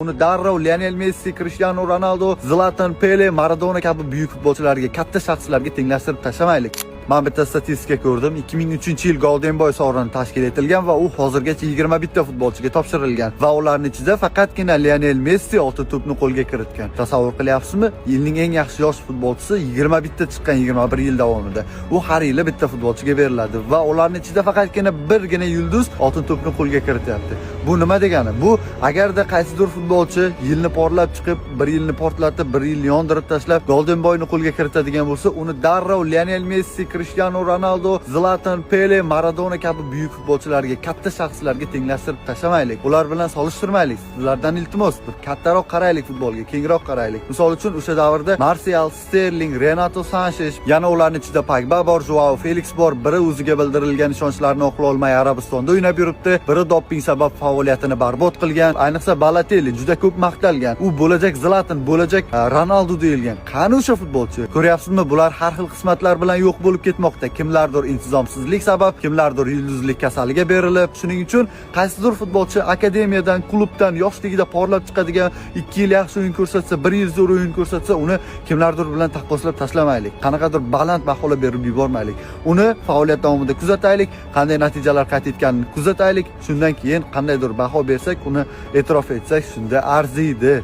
Uni darrov Lionel Messi, Cristiano Ronaldo, Zlatan, Pele, Maradona kabi buyuk futbolchilarga, katta shaxslarga tenglashtirib tashlamaylik. Men bitta statistika ko'rdim. 2003-yil Golden Boy sovrini tashkil etilgan va u hozirgacha 21 ta futbolchiga topshirilgan va ularning ichida faqatgina Lionel Messi oltin to'pni qo'lga kiritgan. Tasavvur qilyapsizmi? Yilning eng yaxshi yosh futbolchisi 21 ta chiqqan 21 yil davomida. U har yili bitta futbolchiga beriladi va ularning ichida faqatgina birgina yulduz oltin to'pni qo'lga kirityapti. Bu nima degani? Bu agarda qaysidir futbolchi yilni porlab chiqib, bir yilni portlatib, bir yilni yondirib tashlab, Golden Boyni qo'lga kiritadigan bo'lsa, uni darrov Lionel Messi, Cristiano Ronaldo, Zlatan, Pele, Maradona kabi buyuk futbolchilarga, katta shaxslarga tenglashtirib tashlamaylik. Ular bilan solishtirmaylik. Sizlardan iltimos, bir kattaroq qaraylik futbolga, kengroq qaraylik. Misol uchun o'sha davrda Martial, Sterling, Renato Sanchez, yana ularning ichida Pogba bor, Joao Felix bor. Biri o'ziga bildirilgan ishonchlarni oqlay olmay Arabistonda o'ynab yuribdi. Biri doping sabab faoliyatini barbod qilgan. Ayniqsa Balotelli juda ko'p maqtalgan. U bo'lajak Zlatan, bo'lajak Ronaldo deyilgan. Qani o'sha futbolchi? Ko'ryapsizmi, bular har xil qismatlar bilan yo'q bo'lib ketmoqda. Kimlardir intizomsizlik sabab, kimlardir yulduzlik kasaliga berilib. Shuning uchun qaysidir futbolchi akademiyadan, klubdan yoshligida porlab chiqadigan, 2 yil yaxshi o'yin ko'rsatsa, 1 yil zo'r o'yin ko'rsatsa, uni kimlardir bilan taqqoslab tashlamaylik. Qanaqadir baland baholar berib yubormaylik. Uni faoliyat davomida kuzataylik, qanday natijalar qayd etganini kuzataylik. Shundan keyin qandaydir baho bersak, uni e'tirof etsak, shunda arziydi.